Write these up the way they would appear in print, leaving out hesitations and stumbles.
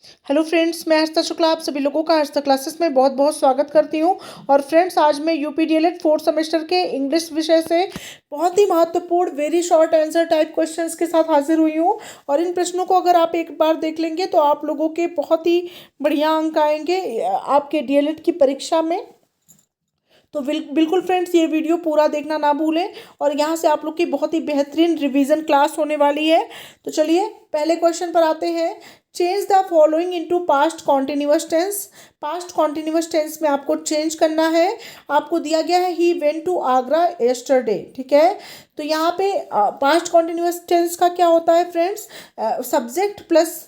Hello friends, मैं हर्षिता शुक्ला आप सभी लोगों का हर्षिता क्लासेस में बहुत बहुत स्वागत करती हूँ। और फ्रेंड्स, आज मैं यूपी डीएलएड फोर्थ सेमेस्टर के इंग्लिश विषय से बहुत ही महत्वपूर्ण very short answer type questions के साथ हाजिर हुई हूँ। और इन प्रश्नों को अगर आप एक बार देख लेंगे तो आप लोगों के बहुत ही बढ़िया अंक आएंगे आपके डीएलएड की परीक्षा में। तो बिल्कुल फ्रेंड्स, ये वीडियो पूरा देखना ना भूलें। और यहाँ से आप लोग की बहुत ही बेहतरीन रिवीजन क्लास होने वाली है। तो चलिए पहले क्वेश्चन पर आते हैं। Change the following into past continuous tense. Past continuous tense में आपको चेंज करना है। आपको दिया गया है he went to Agra yesterday, ठीक है। तो यहाँ पे पास्ट कॉन्टिन्यूअस टेंस का क्या होता है फ्रेंड्स, सब्जेक्ट प्लस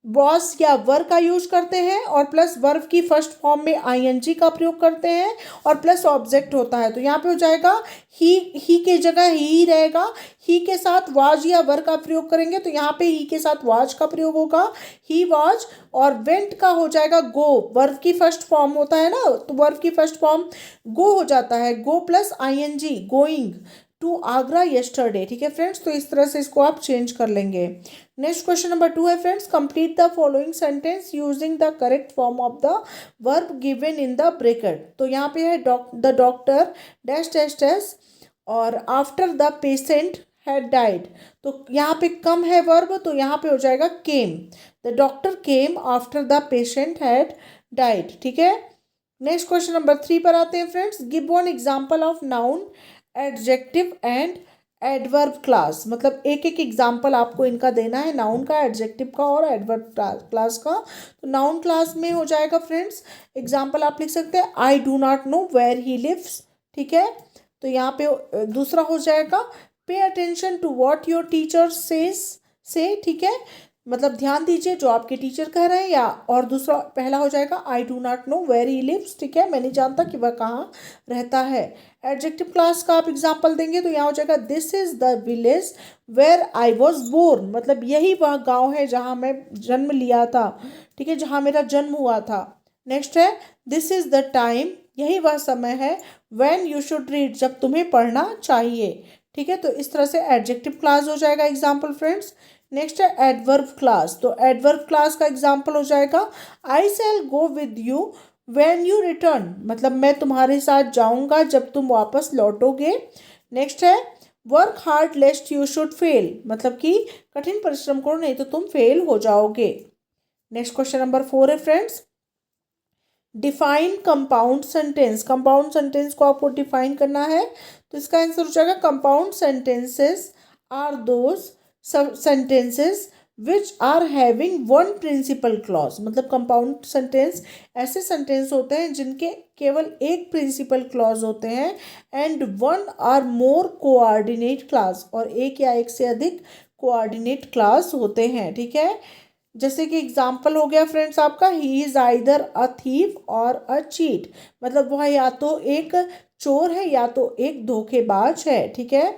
वॉज या वर का यूज करते हैं और प्लस वर्ब की फर्स्ट फॉर्म में आईएनजी का प्रयोग करते हैं और प्लस ऑब्जेक्ट होता है। तो यहाँ पे हो जाएगा ही के जगह ही रहेगा। ही के साथ वाज या वर का प्रयोग करेंगे तो यहाँ पे ही के साथ वाज का प्रयोग होगा, ही वाज। और वेंट का हो जाएगा गो, वर्ब की फर्स्ट फॉर्म होता है ना, तो वर्ब की फर्स्ट फॉर्म गो हो जाता है, go plus ING, going to Agra yesterday, ठीक है फ्रेंड्स। तो इस तरह से इसको आप चेंज कर लेंगे। नेक्स्ट क्वेश्चन नंबर 2 है friends, complete the following sentence using the correct form of the verb given in the bracket. तो यहाँ पे है the doctor dash dash dash और after the patient had died. तो यहाँ पे कम है वर्ब, तो यहाँ पे हो जाएगा came. The doctor came after the patient had died, ठीक है। नेक्स्ट क्वेश्चन नंबर 3 पर आते हैं friends, give one example of noun adjective and adverb clause. मतलब एक एक एग्जाम्पल आपको इनका देना है, नाउन का, एडजेक्टिव का और एडवर्ब क्लास का। तो नाउन क्लास में हो जाएगा फ्रेंड्स, एग्जाम्पल आप लिख सकते हैं I do not know where he lives, ठीक है। तो यहाँ पे दूसरा हो जाएगा pay attention to what your teacher says से, ठीक है। मतलब ध्यान दीजिए जो आपके टीचर कह रहे हैं, या और दूसरा पहला हो जाएगा I do not know where he lives, ठीक है, मैं नहीं जानता कि वह कहाँ रहता है। एडजेक्टिव क्लास का आप एग्जाम्पल देंगे तो यहाँ हो जाएगा this is the village where I was born. मतलब यही वह गांव है जहाँ मैं जन्म लिया था, ठीक है, जहाँ मेरा जन्म हुआ था। नेक्स्ट है दिस इज द टाइम, यही वह समय है व्हेन यू शुड रीड, जब तुम्हें पढ़ना चाहिए, ठीक है। तो इस तरह से एडजेक्टिव क्लास हो जाएगा एग्जाम्पल फ्रेंड्स। नेक्स्ट है एडवर्ब क्लास। तो एडवर्ब क्लास का एग्जाम्पल हो जाएगा I shall go with you when you return. मतलब मैं तुम्हारे साथ जाऊंगा जब तुम वापस लौटोगे। नेक्स्ट है work hard lest you should fail. मतलब कि कठिन परिश्रम करो नहीं तो तुम फेल हो जाओगे। नेक्स्ट क्वेश्चन नंबर 4 है friends, define compound sentence. Compound sentence को आपको डिफाइन करना है। तो इसका आंसर हो जाएगा compound sentences are those sentences which are having one principal clause. मतलब कंपाउंड सेंटेंस ऐसे सेंटेंस होते हैं जिनके केवल एक प्रिंसिपल क्लॉज होते हैं and one or more coordinate clause, और एक या एक से अधिक कोऑर्डिनेट क्लास होते हैं, ठीक है। जैसे कि एग्जाम्पल हो गया फ्रेंड्स आपका he is either a thief और अ चीट। मतलब वह या तो एक चोर है या तो एक धोखेबाज है, ठीक है।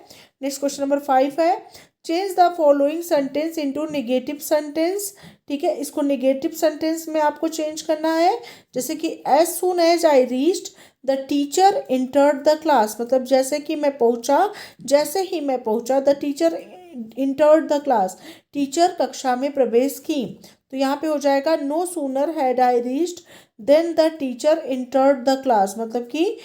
नेक्स्ट क्वेश्चन नंबर 5 है, change the following sentence into negative sentence, ठीक है। इसको नेगेटिव सेंटेंस में आपको चेंज करना है। जैसे कि as soon as I reached the teacher entered the class. मतलब जैसे कि मैं पहुंचा, जैसे ही मैं पहुंचा, the teacher entered the class, teacher कक्षा में प्रवेश की। तो यहाँ पे हो जाएगा no sooner had I reached than the teacher entered the class. मतलब कि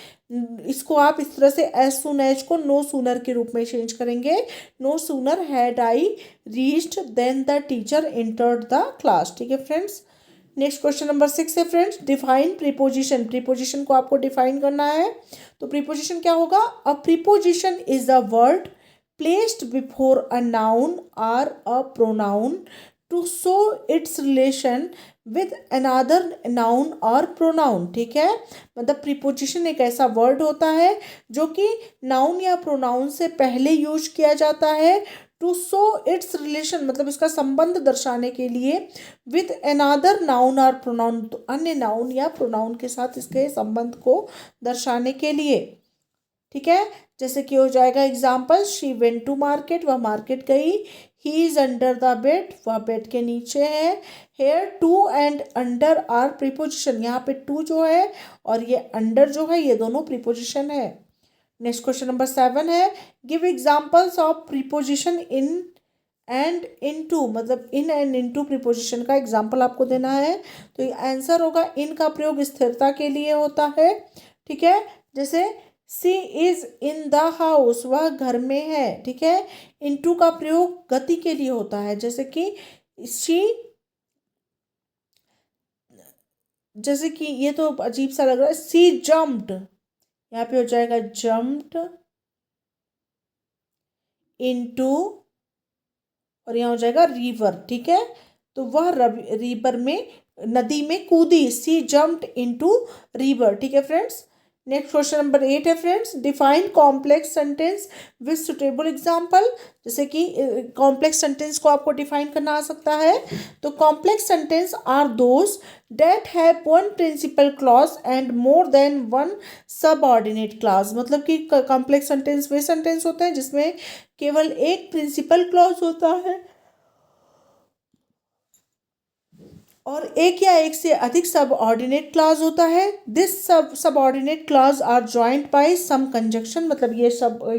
इसको आप इस तरह से एज सुन एज को नो सूनर के रूप में चेंज करेंगे। No sooner had I reached than the teacher entered the class, ठीक है फ्रेंड्स। नेक्स्ट क्वेश्चन नंबर 6 है फ्रेंड्स, डिफाइन प्रीपोजिशन। प्रीपोजिशन को आपको डिफाइन करना है। तो प्रीपोजिशन क्या होगा, अ preposition is a word placed before a noun or a pronoun to show its relation with another noun or pronoun, ठीक है। मतलब प्रीपोजिशन एक ऐसा वर्ड होता है जो कि नाउन या प्रोनाउन से पहले यूज किया जाता है टू शो इट्स रिलेशन, मतलब इसका संबंध दर्शाने के लिए, विथ अनदर नाउन और प्रोनाउन, तो अन्य नाउन या प्रोनाउन के साथ इसके संबंध को दर्शाने के लिए, ठीक है। जैसे कि हो जाएगा example she went to market, वह मार्केट गई। He is under the bed, वह बेड के नीचे है। Here to and under are preposition, यहाँ पे टू जो है और ये अंडर जो है ये दोनों प्रीपोजिशन है। नेक्स्ट क्वेश्चन नंबर 7 है, give examples of preposition in and into, मतलब इन एंड इनटू प्रीपोजिशन का एग्जाम्पल आपको देना है। तो आंसर होगा इन का प्रयोग स्थिरता के लिए होता है, ठीक है। जैसे सी इज इन द हाउस, वह घर में है, ठीक है। इनटू का प्रयोग गति के लिए होता है, जैसे कि शी, जैसे कि ये तो अजीब सा लग रहा है, सी जम्प्ड, यहाँ पे हो जाएगा जम्प्ड इनटू, और यहाँ हो जाएगा रिवर, ठीक है। तो वह रिवर में, नदी में कूदी, सी जम्प्ड इनटू रिवर, ठीक है फ्रेंड्स। नेक्स्ट क्वेश्चन नंबर 8 है friends, define complex sentence with suitable example. जैसे कि कॉम्प्लेक्स सेंटेंस को आपको डिफाइन करना आ सकता है। तो complex sentence are those that have one principal clause and more than one subordinate clause. मतलब कि कॉम्प्लेक्स सेंटेंस वे सेंटेंस होते हैं जिसमें केवल एक प्रिंसिपल क्लॉज होता है और एक या एक से अधिक सबऑर्डिनेट क्लॉज होता है। This subordinate clause are joint by some conjunction. मतलब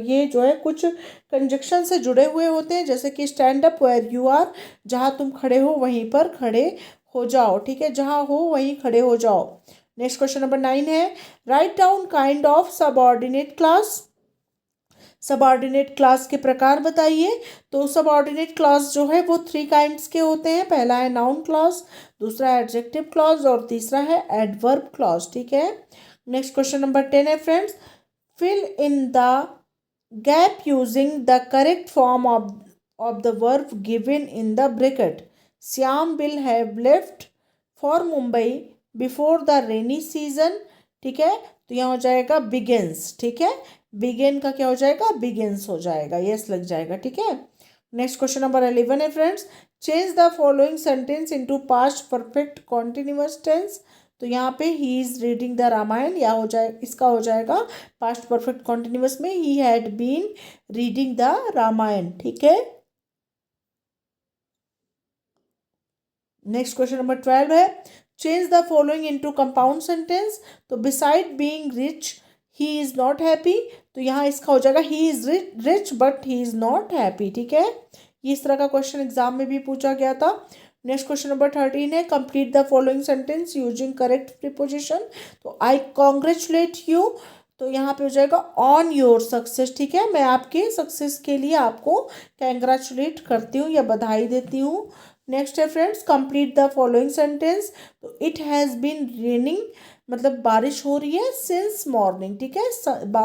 ये जो है कुछ कंजक्शन से जुड़े हुए होते हैं, जैसे कि stand up where you are, जहाँ तुम खड़े हो वहीं पर खड़े हो जाओ, ठीक है, जहाँ हो वहीं खड़े हो जाओ। नेक्स्ट क्वेश्चन नंबर 9 है, write down kind of subordinate clause. Subordinate class के प्रकार बताइए। तो सबऑर्डिनेट क्लास जो है वो 3 काइंड्स के होते हैं। पहला है नाउन क्लॉज, दूसरा है एडजेक्टिव क्लॉज और तीसरा है एडवर्ब क्लॉज, ठीक है। नेक्स्ट क्वेश्चन नंबर 10 है friends, fill in the gap using the correct form of the verb given in the bracket. Shyam will have left for Mumbai before the rainy season, ठीक है। तो यहाँ हो जाएगा बिगिंस, ठीक है। बिगिन का क्या हो जाएगा, बिगिंस हो जाएगा, यस लग जाएगा, ठीक है। नेक्स्ट क्वेश्चन नंबर 11 है friends, change the following sentence into past perfect continuous tense. तो यहाँ पे he is reading the Ramayana, या हो जाए इसका हो जाएगा पास्ट परफेक्ट कॉन्टिन्यूअस में ही had been reading the Ramayan, ठीक है। नेक्स्ट क्वेश्चन नंबर 12 है, change the following into compound sentence. तो beside being rich he is not happy. तो यहाँ इसका हो जाएगा he is rich but he is not happy, ठीक है। ये इस तरह का क्वेश्चन एग्जाम में भी पूछा गया था। नेक्स्ट क्वेश्चन नंबर 13 है, complete the following sentence using correct preposition. तो आई कॉन्ग्रेचुलेट यू, तो यहाँ पे हो जाएगा ऑन योर सक्सेस, ठीक है। मैं आपके सक्सेस के लिए आपको कंग्रेचुलेट करती हूँ या बधाई देती हूँ। नेक्स्ट है friends, complete the following sentence. तो इट हैज़ बीन रेनिंग, मतलब बारिश हो रही है सिंस मॉर्निंग, ठीक है।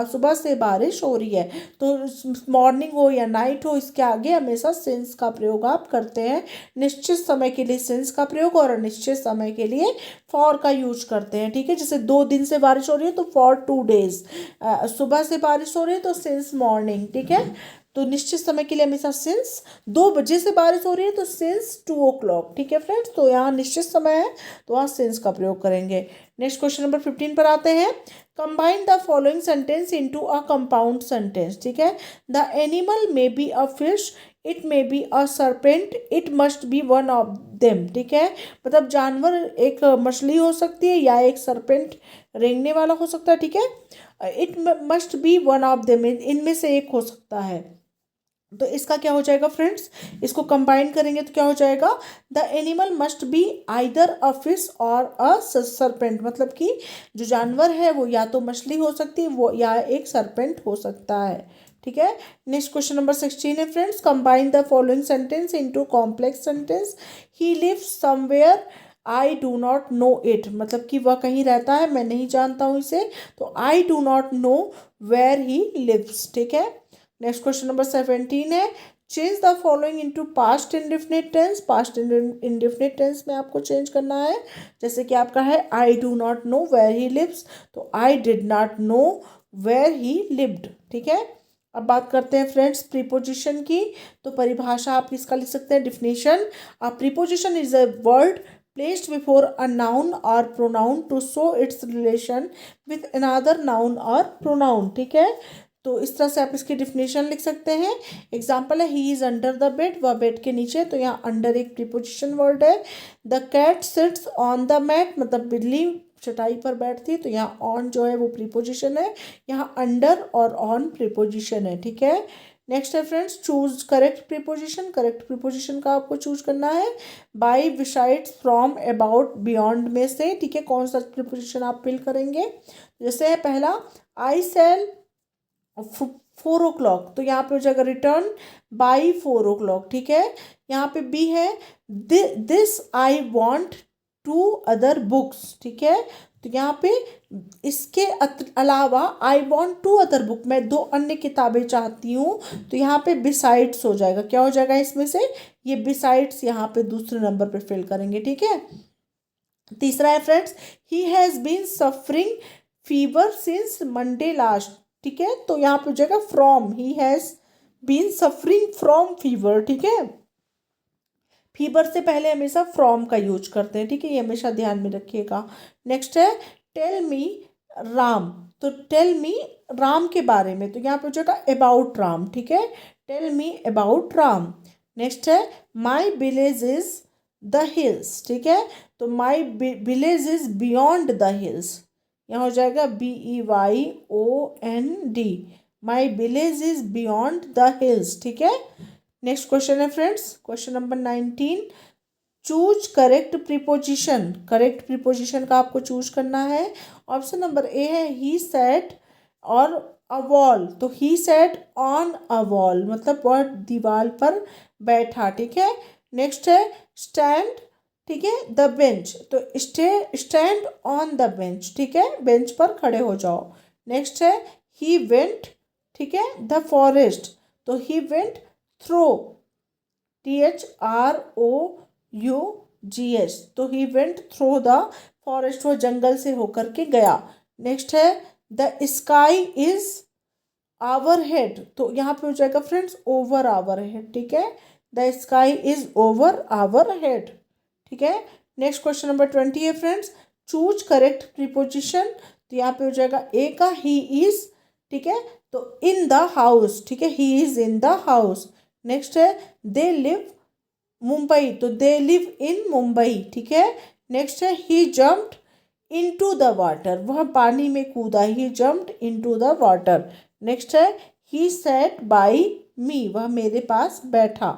सुबह से बारिश हो रही है, तो मॉर्निंग हो या नाइट हो, इसके आगे हमेशा सिंस का प्रयोग आप करते हैं। निश्चित समय के लिए सिंस का प्रयोग और अनिश्चित समय के लिए फॉर का यूज करते हैं, ठीक है। जैसे 2 दिन से बारिश हो रही है तो फॉर 2 डेज, सुबह से बारिश हो रही है तो सिंस मॉर्निंग, ठीक है। तो निश्चित समय के लिए हमेशा सिंस, 2 बजे से बारिश हो रही है तो सिंस 2 o'clock, ठीक है फ्रेंड्स। तो यहाँ निश्चित समय है तो वहाँ सिंस का प्रयोग करेंगे। नेक्स्ट क्वेश्चन नंबर 15 पर आते हैं, combine the following sentence into a compound sentence, ठीक है। The animal may be a fish, it may be a serpent, it must be one of them, ठीक है। मतलब जानवर एक मछली हो सकती है या एक सर्पेंट रेंगने वाला हो सकता है, ठीक है। It must be one of them, इनमें से एक हो सकता है। तो इसका क्या हो जाएगा फ्रेंड्स, इसको कंबाइन करेंगे तो क्या हो जाएगा, the animal must be either a fish और अ सरपेंट। मतलब कि जो जानवर है वो या तो मछली हो सकती है वो या एक सरपेंट हो सकता है, ठीक है। नेक्स्ट क्वेश्चन नंबर 16 है friends, combine the following sentence into complex sentence. He lives somewhere, I do not know it. मतलब कि वह कहीं रहता है, मैं नहीं जानता हूँ इसे, तो I do not know where he lives, ठीक है। नेक्स्ट क्वेश्चन नंबर 17 है, change the following into past indefinite tense. Past indefinite tense में आपको चेंज करना है। जैसे कि आपका है I do not know where he lives, तो I did not know where he lived, ठीक है। अब बात करते हैं फ्रेंड्स प्रीपोजिशन की। तो परिभाषा आप इसका लिख सकते हैं, definition, a preposition is a word placed before a noun or pronoun to show its relation with another noun or pronoun, ठीक है। तो इस तरह से आप इसकी डिफिनेशन लिख सकते हैं। एग्जाम्पल है, he is under the bed, वह बेड के नीचे, तो यहाँ अंडर एक प्रीपोजिशन वर्ड है। The cat sits on the mat, मतलब बिल्ली चटाई पर बैठती है, तो यहाँ ऑन जो है वो प्रीपोजिशन है, यहाँ अंडर और ऑन प्रीपोजिशन है, ठीक है। नेक्स्ट है friends, choose correct preposition. Correct preposition का आपको चूज करना है by, besides, from, about, beyond में से, ठीक है। कौन सा प्रीपोजिशन आप फिल करेंगे? जैसे है पहला, आई सेल 4 o'clock, तो यहाँ पे हो जाएगा रिटर्न बाई 4 o'clock, ठीक है। यहाँ पे बी है, this I want two other books, ठीक है। तो यहाँ पे इसके अलावा I want two other book, मैं 2 अन्य किताबें चाहती हूँ, तो यहाँ पे बिसाइड्स हो जाएगा। क्या हो जाएगा इसमें से? ये बिसाइड्स यहाँ पे दूसरे नंबर पे फिल करेंगे, ठीक है। तीसरा है friends, he has been suffering fever since Monday last, ठीक है। तो यहाँ पे हो जाएगा from, he has been suffering from fever, ठीक है। फीवर से पहले हमेशा फ्रॉम का यूज करते हैं, ठीक है, ये हमेशा ध्यान में रखिएगा। नेक्स्ट है टेल मी राम, तो टेल मी राम के बारे में, तो यहाँ पे हो जाएगा अबाउट राम, ठीक है। Tell me about Ram. Next है my village is the hills, ठीक है। तो my village is beyond the hills, यहाँ हो जाएगा BEYOND, my village is beyond the hills, ठीक है। नेक्स्ट क्वेश्चन है friends, question number 19, choose correct preposition. Correct preposition का आपको चूज करना है। ऑप्शन नंबर ए है ही सेट और अ वॉल, तो ही सेट ऑन अ वॉल, मतलब वह दीवार पर बैठा, ठीक है। नेक्स्ट है स्टैंड, ठीक है, द बेंच, तो स्टैंड ऑन द बेंच, ठीक है, बेंच पर खड़े हो जाओ। नेक्स्ट है ही वेंट, ठीक है, द फॉरेस्ट, तो ही वेंट थ्रो, THROUGH, तो he went through the forest, वो जंगल से होकर के गया। नेक्स्ट है the sky is our head, तो यहाँ पे हो जाएगा फ्रेंड्स ओवर आवर हेड, ठीक है, the sky is over our head, ठीक है। नेक्स्ट क्वेश्चन नंबर 20 है फ्रेंड्स, चूज करेक्ट प्रीपोजिशन, तो यहाँ पे हो जाएगा ए का ही इज, ठीक है, तो इन द हाउस, ठीक है, he is in the house. Next है दे लिव मुंबई, तो दे लिव इन मुंबई, ठीक है। नेक्स्ट है he jumped into the water, वह पानी में कूदा, he jumped into the water. Next है ही सैट बाई मी, वह मेरे पास बैठा,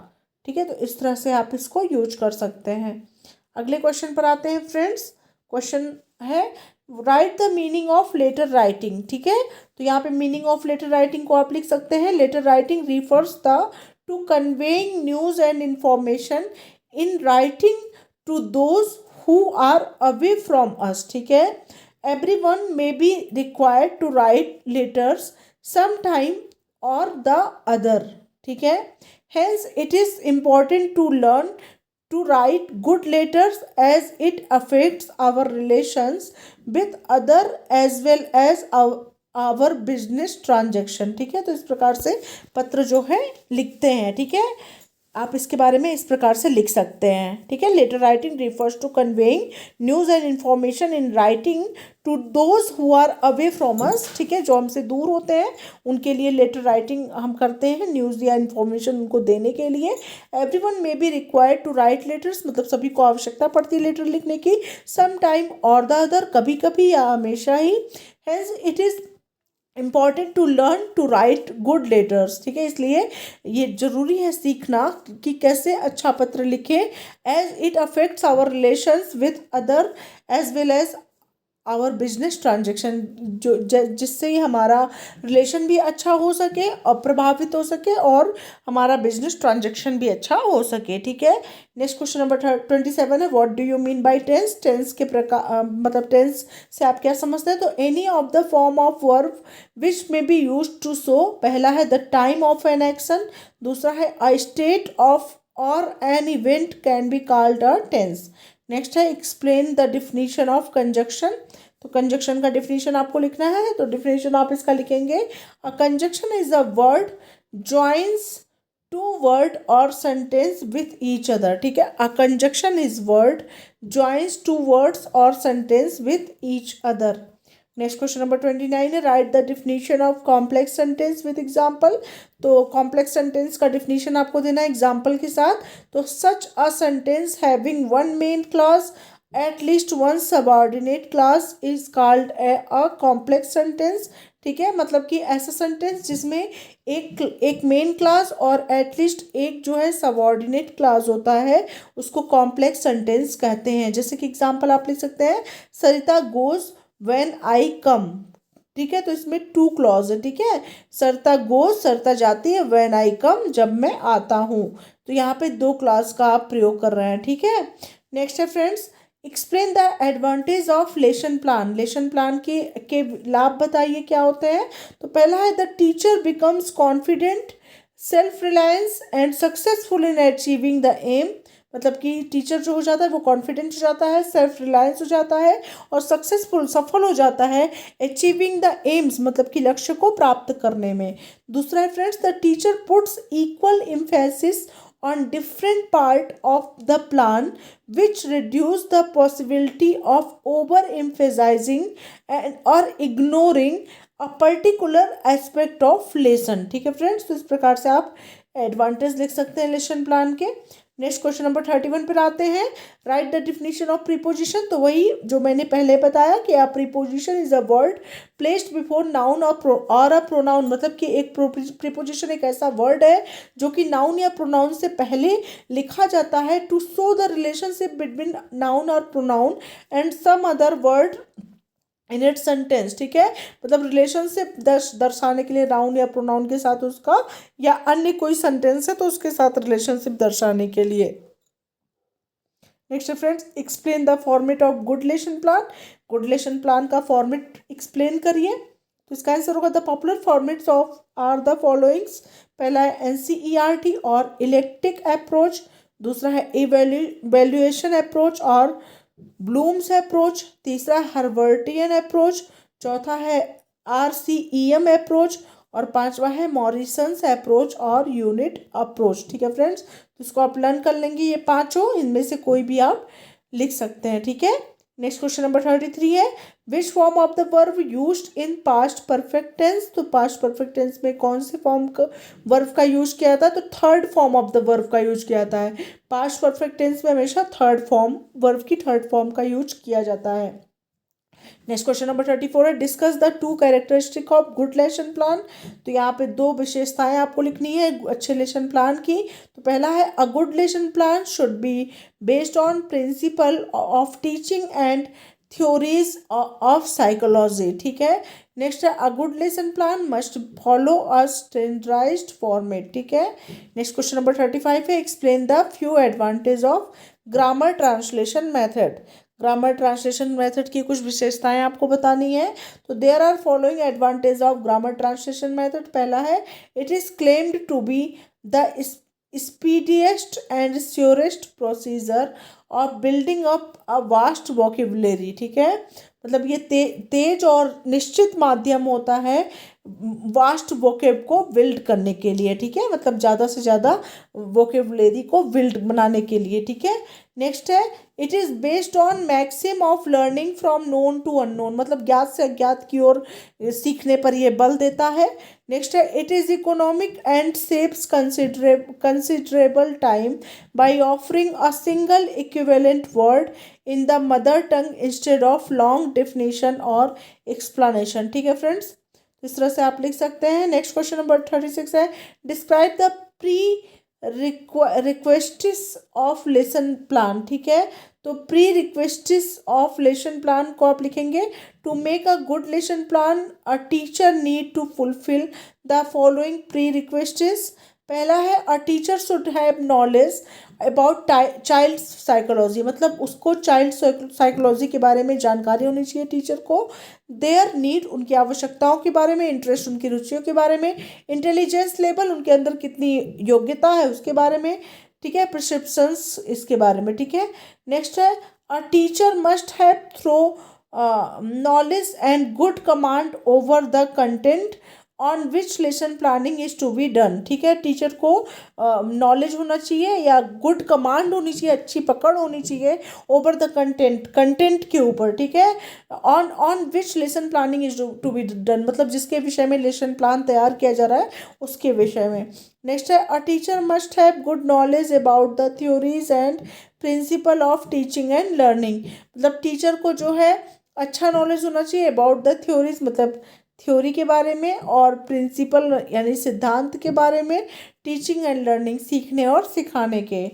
ठीक है। तो इस तरह से आप इसको यूज कर सकते हैं। अगले क्वेश्चन पर आते हैं फ्रेंड्स, क्वेश्चन है write the meaning of letter writing, ठीक है। तो यहाँ पे मीनिंग ऑफ लेटर राइटिंग को आप लिख सकते हैं, letter writing refers the to conveying news and information in writing to those who are away from us, ठीक है। everyone may be required to write letters sometime or the other, ठीक है। hence it is important to learn to write good letters as it affects our relations with other as well as our business transaction, ठीक है। तो इस प्रकार से पत्र जो है लिखते हैं, ठीक है, आप इसके बारे में इस प्रकार से लिख सकते हैं, ठीक है। Letter writing refers to conveying news and information in writing to those who are away from us, ठीक है, जो हमसे दूर होते हैं उनके लिए लेटर राइटिंग हम करते हैं, न्यूज़ या इन्फॉर्मेशन उनको देने के लिए। Everyone may be required to write letters, मतलब सभी को आवश्यकता पड़ती है लेटर लिखने की। Some time or the other, कभी कभी या हमेशा ही। Hence it is important to learn to write good letters, ठीक है, इसलिए ये ज़रूरी है सीखना कि कैसे अच्छा पत्र लिखें, as it affects our relations with other as well as our business transaction, जो जिससे ही हमारा रिलेशन भी अच्छा हो सके और प्रभावित हो सके और हमारा बिजनेस ट्रांजेक्शन भी अच्छा हो सके, ठीक है। नेक्स्ट क्वेश्चन नंबर 27 है, what do you mean by tense. Tense के प्रकार मतलब टेंस से आप क्या समझते हैं? तो any of the form of verb which may be use to show, पहला है the time of an action, दूसरा है a state of or an event can be called a tense. Next है explain the definition of conjunction, तो conjunction का definition आपको लिखना है, तो डिफिनीशन आप इसका लिखेंगे, a conjunction is a word joins two word or sentence with each other, ठीक है। अ conjunction is word joins two words और sentence with each other. Next question number 29 है, write the definition of complex sentence with example, तो complex sentence का definition आपको देना है example के साथ। तो such a sentence having one main clause at least one subordinate clause is called a complex sentence, ठीक है, मतलब कि ऐसा सेंटेंस जिसमें एक मेन क्लास और एटलीस्ट एक जो है सबऑर्डिनेट क्लास होता है, उसको कॉम्प्लेक्स सेंटेंस कहते हैं। जैसे कि एग्जांपल आप लिख सकते हैं, सरिता गोज व्हेन आई कम। ठीक है, तो इसमें टू क्लॉज है। ठीक है, सरिता गोज, सरिता जाती है, व्हेन आई कम, जब मैं आता हूँ। तो यहाँ पे दो क्लॉज का आप प्रयोग कर रहे हैं। ठीक है, नेक्स्ट है friends, explain the advantage of lesson plan. Lesson plan के लाभ बताइए क्या होते हैं। तो पहला है, the teacher becomes confident, self reliance and successful in achieving the aim. मतलब कि टीचर जो हो जाता है वो कॉन्फिडेंट हो जाता है, सेल्फ रिलायंस हो जाता है और सक्सेसफुल, सफल हो जाता है अचीविंग द एम्स, मतलब कि लक्ष्य को प्राप्त करने में। दूसरा है friends, the teacher puts equal emphasis on different part of the plan, which reduce the possibility of over emphasizing and or ignoring a particular aspect of lesson। ठीक है फ्रेंड्स, तो इस प्रकार से आप एडवांटेज लिख सकते हैं लेसन प्लान के। नेक्स्ट क्वेश्चन नंबर 31 पर आते हैं, right the definition of preposition. तो वही जो मैंने पहले बताया कि आप preposition is a word placed before noun और अ प्रोनाउन, मतलब कि एक प्रीपोजिशन एक ऐसा वर्ड है जो कि नाउन या प्रोनाउन से पहले लिखा जाता है to show the relationship between noun और pronoun and some other word in it sentence. ठीक है, मतलब रिलेशनशिप दर्शाने के लिए नाउन या प्रोनाउन के साथ उसका, या अन्य कोई सेंटेंस है तो उसके साथ रिलेशनशिप दर्शाने के लिए। Next friends, explain the format of good lesson plan. Good lesson plan का फॉर्मेट एक्सप्लेन करिए। तो इसका आंसर होगा, the popular formats of are the followings. पहला है एनसीईआरटी और इलेक्ट्रिक अप्रोच। दूसरा है इवेल्युएशन अप्रोच और ब्लूम्स अप्रोच। तीसरा हर्वर्टियन अप्रोच। चौथा है आरसीईएम अप्रोच और पांचवा है मॉरिसन्स अप्रोच और यूनिट अप्रोच। ठीक है फ्रेंड्स, तो इसको आप लर्न कर लेंगे, ये पांचों, इनमें से कोई भी आप लिख सकते हैं। ठीक है, नेक्स्ट क्वेश्चन नंबर 33 है, which form of the verb used in past perfect tense. तो पास्ट परफेक्ट टेंस में कौन से फॉर्म का वर्ब का यूज किया जाता है। तो third form of the verb का यूज किया जाता है। पास्ट परफेक्ट टेंस में हमेशा थर्ड फॉर्म, वर्ब की थर्ड फॉर्म का यूज किया जाता है। नेक्स्ट क्वेश्चन नंबर 34 है, discuss the two characteristic of good lesson plan. तो यहाँ पे दो विशेषताएं आपको लिखनी है अच्छे लेसन प्लान की। तो पहला है, a good lesson plan should be based on principle of teaching and theories of psychology. ठीक है, नेक्स्ट है, a good lesson plan must follow a standardized format. ठीक है, नेक्स्ट क्वेश्चन नंबर 35 है, explain the few advantage of grammar translation method. Grammar translation method की कुछ विशेषताएं आपको बतानी है। तो there are following advantage of grammar translation method. पहला है, it is claimed to be the speediest and surest procedure of building up a vast vocabulary. ठीक है, मतलब ये तेज और निश्चित माध्यम होता है वास्ट वोकेब को बिल्ड करने के लिए। ठीक है, मतलब ज़्यादा से ज़्यादा वोकेबुलरी को बिल्ड बनाने के लिए। ठीक है, नेक्स्ट है, it is based on maxim of learning from known to unknown, मतलब ज्ञात से अज्ञात की ओर सीखने पर यह बल देता है। नेक्स्ट है, it is economic and saves considerable time by offering a single equivalent word in the mother tongue instead of long definition और एक्सप्लेनेशन। ठीक है फ्रेंड्स, इस तरह से आप लिख सकते हैं। नेक्स्ट क्वेश्चन नंबर 36 है, describe the prerequisites of lesson plan. ठीक है, तो prerequisites of lesson plan को आप लिखेंगे, to make a good lesson plan a teacher need to fulfil the following prerequisites. पहला है, a teacher should have knowledge about child psychology, मतलब उसको चाइल्ड साइकोलॉजी के बारे में जानकारी होनी चाहिए टीचर को। देयर नीड, उनकी आवश्यकताओं के बारे में, इंटरेस्ट, उनकी रुचियों के बारे में, इंटेलिजेंस लेवल, उनके अंदर कितनी योग्यता है उसके बारे में। ठीक है, प्रिस्क्रिप्शंस, इसके बारे में। ठीक है, नेक्स्ट है, a teacher must have thorough knowledge and good command over the content on which lesson planning is to be done. ठीक है, टीचर को नॉलेज होना चाहिए या गुड कमांड होनी चाहिए, अच्छी पकड़ होनी चाहिए ओवर द कंटेंट के ऊपर। ठीक है, on which lesson planning is to be done, मतलब जिसके विषय में लेसन प्लान तैयार किया जा रहा है उसके विषय में। नेक्स्ट है, a teacher must have good knowledge about the theories and principal of teaching and learning, मतलब टीचर को जो है अच्छा नॉलेज होना चाहिए अबाउट द थ्योरीज, मतलब थ्योरी के बारे में, और प्रिंसिपल यानी सिद्धांत के बारे में, टीचिंग एंड लर्निंग सीखने और सिखाने के।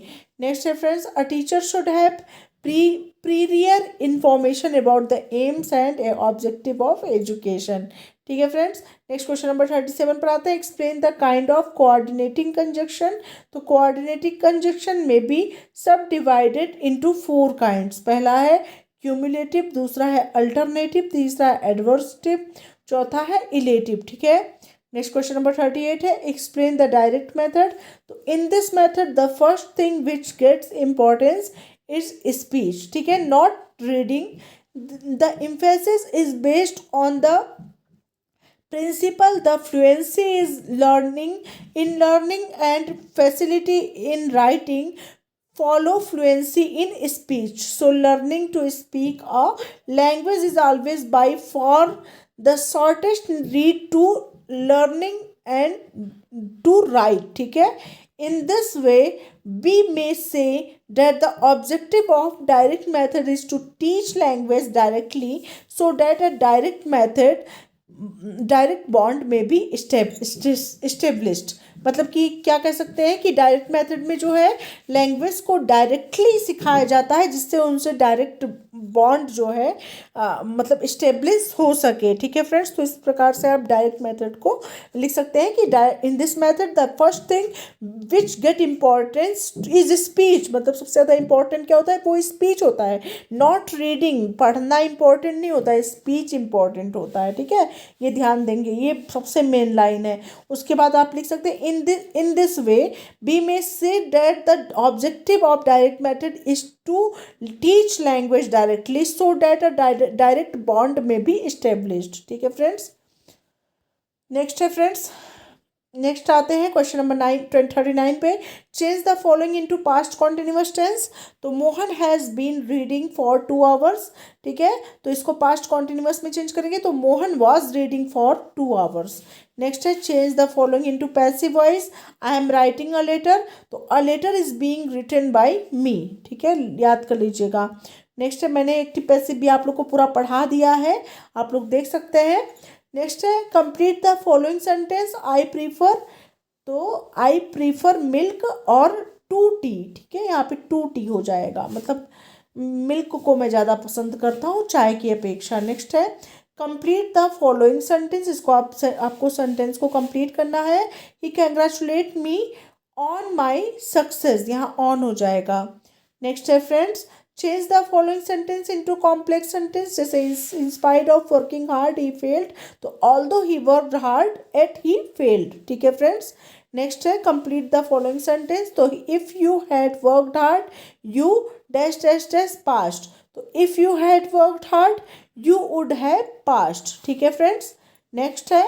नेक्स्ट है friends, a teacher should have prior information about the aims and objective of education. ठीक है फ्रेंड्स। नेक्स्ट क्वेश्चन नंबर 37 पर आते हैं, explain the kind of coordinating conjunction. तो कोऑर्डिनेटिंग कंजक्शन में बी सब डिवाइडेड इनटू 4 काइंड्स। पहला है क्यूमुलेटिव, दूसरा है अल्टरनेटिव, तीसरा है एडवर्सिव, चौथा है इलेटिव। ठीक है। नेक्स्ट क्वेश्चन नंबर 38 है, एक्सप्लेन द डायरेक्ट मेथड। तो in this method the first thing which gets importance is speech. ठीक है, not reading. The emphasis is based on the principle the fluency is learning and facility in writing follow fluency in speech. So learning to speak a language is always by far the shortest read to learning and to write. ठीक है। In this way we may say that the objective of direct method is to teach language directly so that a direct bond may be established। मतलब कि क्या कह सकते हैं कि direct method में जो है लैंग्वेज को डायरेक्टली सिखाया जाता है जिससे उनसे डायरेक्ट बॉन्ड जो है मतलब इस्टेब्लिश हो सके। ठीक है फ्रेंड्स, तो इस प्रकार से आप डायरेक्ट मेथड को लिख सकते हैं कि in this method the first thing which get importance is speech. मतलब सबसे ज़्यादा इंपॉर्टेंट क्या होता है, वो स्पीच होता है, नॉट रीडिंग। पढ़ना इंपॉर्टेंट नहीं होता है, स्पीच इंपॉर्टेंट होता है। ठीक है, ये ध्यान देंगे, ये सबसे मेन लाइन है। उसके बाद आप लिख सकते हैं in this way we may say that the objective of direct method is to teach language directly so that a direct bond may be established। ठीक है फ्रेंड्स। नेक्स्ट है फ्रेंड्स, नेक्स्ट आते हैं क्वेश्चन नंबर 39 पे, change the following into past continuous tense. तो Mohan has been reading for 2 hours. ठीक है, तो इसको पास्ट कॉन्टिन्यूअस में चेंज करेंगे तो Mohan was reading for 2 hours. Next है, change the following into passive voice. I am writing a letter, तो a letter is being written by me. ठीक है, याद कर लीजिएगा। नेक्स्ट है, मैंने एक्टिव पैसिव भी आप लोग को पूरा पढ़ा दिया है, आप लोग देख सकते हैं। नेक्स्ट है, complete the following sentence. I prefer, तो आई प्रीफर मिल्क और 2 टी। ठीक है, यहाँ पे 2 टी हो जाएगा, मतलब मिल्क को मैं ज़्यादा पसंद करता हूँ चाय की अपेक्षा। नेक्स्ट है, कंप्लीट द फॉलोइंग सेंटेंस। इसको आपको सेंटेंस को कंप्लीट करना है। He congratulate me on my success, यहाँ ऑन हो जाएगा। नेक्स्ट है friends, change the following sentence into complex sentence. जैसे in spite of working hard he failed, तो although he worked hard at he failed. ठीक है फ्रेंड्स। नेक्स्ट है, complete the following sentence. तो if you had worked hard you dash dash dash passed, तो if you had worked hard you would have past. ठीक है friends. Next है,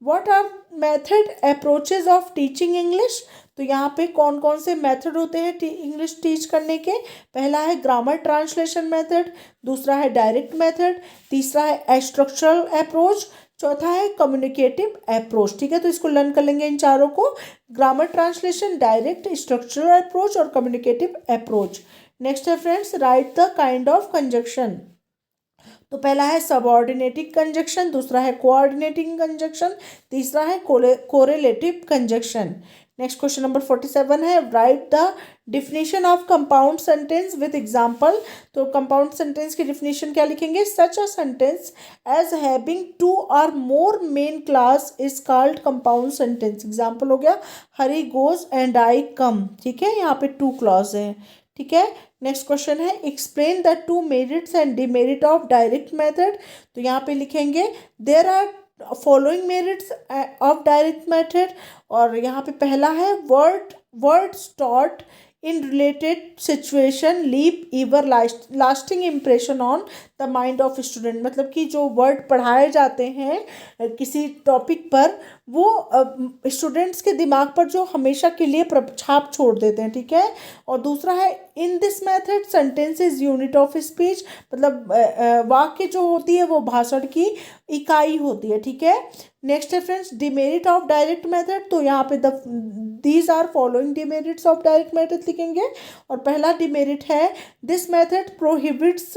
what are method approaches of teaching English. तो यहाँ पे कौन कौन से मेथड होते हैं इंग्लिश टीच करने के। पहला है ग्रामर ट्रांसलेशन मेथड, दूसरा है डायरेक्ट मेथड, तीसरा है स्ट्रक्चरल अप्रोच, चौथा है कम्युनिकेटिव अप्रोच। ठीक है, तो इसको लर्न कर लेंगे इन चारों को, grammar translation, direct, structural approach और कम्युनिकेटिव अप्रोच। नेक्स्ट है friends, right the kind of conjunction. तो पहला है सबऑर्डिनेटिंग कंजक्शन, दूसरा है कोऑर्डिनेटिंग कंजक्शन, तीसरा है correlative conjunction. Next question number 47 है, write the definition of compound sentence with example. तो कंपाउंड सेंटेंस की डिफिनेशन क्या लिखेंगे, such a sentence as having 2 और more main clause is called compound sentence. Example हो गया, हरी गोज एंड आई कम। ठीक है, यहाँ पे 2 क्लॉज है। ठीक है। नेक्स्ट क्वेश्चन है, explain the 2 merits and demerit of direct method. तो यहाँ पे लिखेंगे there are following merits of direct method, और यहाँ पे पहला है words taught in related situation leave everlasting impression on the mind of student. मतलब कि जो वर्ड पढ़ाए जाते हैं किसी टॉपिक पर वो स्टूडेंट्स के दिमाग पर जो हमेशा के लिए छाप छोड़ देते हैं। ठीक है, और दूसरा है इन this method sentence is unit of speech, मतलब वाक्य जो होती है वो भाषण की इकाई होती है, ठीक है। नेक्स्ट है friends demerit of direct method, तो यहाँ पे these are following demerits of direct method लिखेंगे। और पहला डिमेरिट है this method prohibits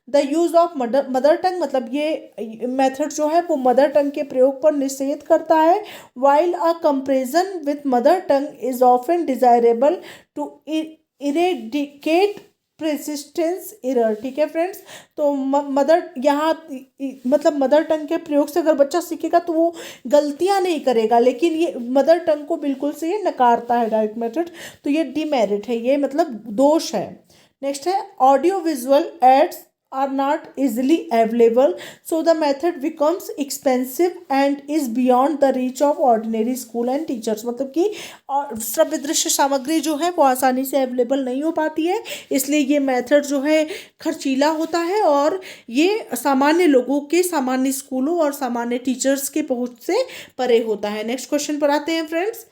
the use of mother tongue, मतलब ये मेथड जो है वो मदर टंग के प्रयोग पर निषेध करता है। While a comparison with mother tongue is often desirable to eradicate persistence error, ठीक है फ्रेंड्स। तो मदर यहाँ मतलब मदर टंग के प्रयोग से अगर बच्चा सीखेगा तो वो गलतियाँ नहीं करेगा, लेकिन ये मदर टंग को बिल्कुल से ये नकारता है डायरेक्ट मेथड, तो ये डिमेरिट है, ये मतलब दोष है। नेक्स्ट है audio visual aids are not easily available, so the method becomes expensive and is beyond the reach of ordinary school and teachers, मतलब कि श्रव्य दृश्य सामग्री जो है वो आसानी से अवेलेबल नहीं हो पाती है, इसलिए ये मेथड जो है खर्चीला होता है और ये सामान्य लोगों के, सामान्य स्कूलों और सामान्य टीचर्स के पहुंच से परे होता है। नेक्स्ट क्वेश्चन पर आते हैं फ्रेंड्स।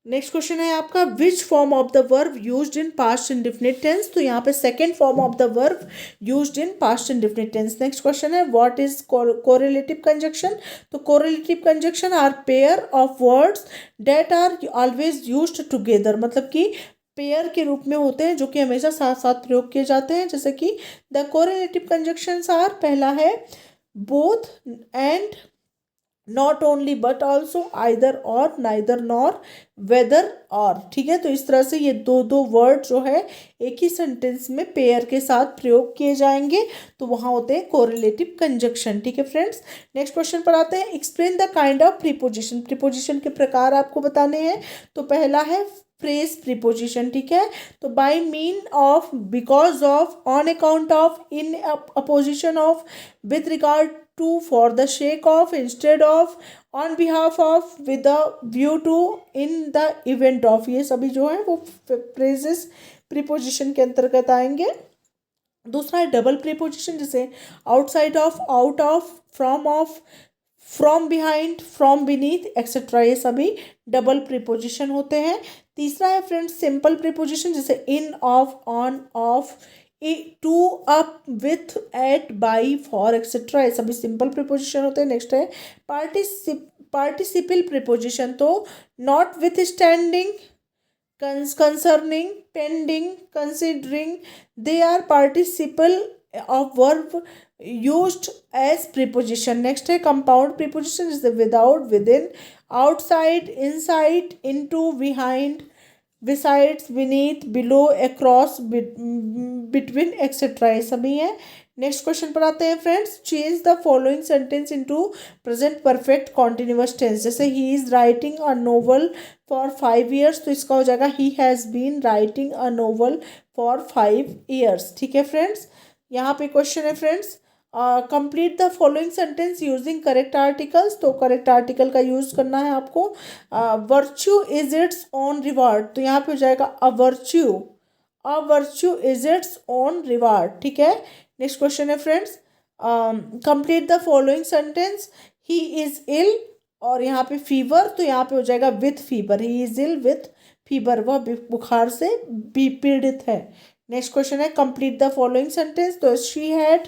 नेक्स्ट क्वेश्चन है आपका which form of the verb used in past indefinite tense, तो यहाँ पे second form of the verb used in past indefinite tense. Next question है व्हाट इज कोरिलेटिव कंजक्शन, तो correlative conjunction are pair of words that are always used together, मतलब कि pair के रूप में होते हैं जो कि हमेशा साथ साथ प्रयोग किए जाते हैं। जैसे कि द कोरिलेटिव कंजक्शंस आर, पहला है both and, not only but also, either और, नाइदर नॉर, वेदर और, ठीक है। तो इस तरह से ये दो वर्ड जो है एक ही सेंटेंस में पेयर के साथ प्रयोग किए जाएंगे, तो वहाँ होते हैं कोरिलेटिव कंजक्शन, ठीक है फ्रेंड्स। नेक्स्ट क्वेश्चन पर आते हैं explain the kind of preposition, preposition के प्रकार आपको बताने हैं। तो पहला है फ्रेज प्रीपोजिशन, ठीक है। तो by mean of, because of, on account of, in opposition of, with regard to, for the sake of, instead of, on behalf of, with a view to, in the event of, ये सभी जो है वो phrases preposition के अंतर्गत आएंगे। दूसरा है डबल प्रीपोजिशन, जैसे outside of, out of, from behind, from beneath etcetera, ये सभी डबल प्रीपोजिशन होते हैं। तीसरा है फ्रेंड्स सिंपल प्रीपोजिशन, जैसे in, of, on, of, to, up, with, at, by, for etcetera, ये सभी सिंपल प्रीपोजिशन होते हैं। नेक्स्ट है पार्टिसिपल प्रीपोजिशन, तो notwithstanding, concerning, pending, considering, they are participle of verb used as preposition. Next है compound preposition, is the without, within, outside, inside, into, behind, besides, beneath, below, across, between, etc. ये सभी हैं। Next question पर आते हैं friends, change the following sentence into present perfect continuous tense. जैसे he is writing a novel for 5 years, तो इसका हो जाएगा he has been writing a novel for 5 years, ठीक है फ्रेंड्स। यहाँ पे क्वेश्चन है friends, complete the following sentence using correct articles, तो करेक्ट आर्टिकल का यूज करना है आपको। Virtue is its own reward, तो यहाँ पे हो जाएगा a virtue is its own reward, ठीक है। नेक्स्ट क्वेश्चन है friends, complete the following sentence, he is ill, और यहाँ पे फीवर, तो यहाँ पे हो जाएगा with fever, he is ill with fever, वह बुखार से पीड़ित है। नेक्स्ट क्वेश्चन है कंप्लीट द फॉलोइंग सेंटेंस, तो शी हैड,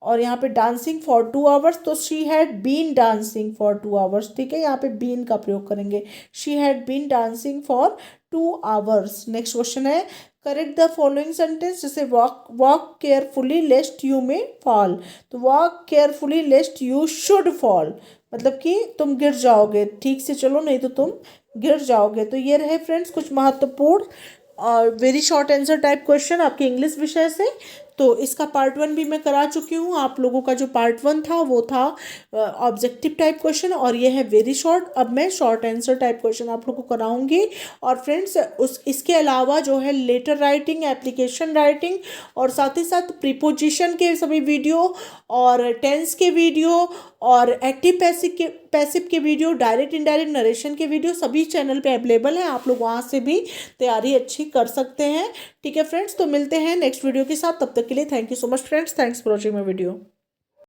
और यहाँ पे डांसिंग फॉर 2 hours, तो she had been dancing for 2 hours, ठीक है। यहाँ पे बीन का प्रयोग करेंगे, she had been dancing for 2 hours। Next question है करेक्ट द फॉलोइंग सेंटेंस, जैसे walk carefully lest you may fall, तो walk carefully lest you should fall, मतलब कि तुम गिर जाओगे, ठीक से चलो नहीं तो तुम गिर जाओगे। तो ये रहे फ्रेंड्स कुछ महत्वपूर्ण और very short answer type question आपके इंग्लिश विषय से। तो इसका पार्ट 1 भी मैं करा चुकी हूँ। आप लोगों का जो पार्ट 1 था वो था ऑब्जेक्टिव टाइप क्वेश्चन, और ये है वेरी शॉर्ट। अब मैं शॉर्ट आंसर टाइप क्वेश्चन आप लोगों को कराऊंगी। और फ्रेंड्स इसके अलावा जो है लेटर राइटिंग, एप्लीकेशन राइटिंग, और साथ ही साथ प्रीपोजिशन के सभी वीडियो, और टेंस के वीडियो, और एक्टिव पैसिव के वीडियो, डायरेक्ट इनडायरेक्ट नरेशन के वीडियो सभी चैनल पे अवेलेबल हैं। आप लोग वहाँ से भी तैयारी अच्छी कर सकते हैं, ठीक है फ्रेंड्स। तो मिलते हैं नेक्स्ट वीडियो के साथ, तब तक के लिए thank you so much friends, thanks for watching my video.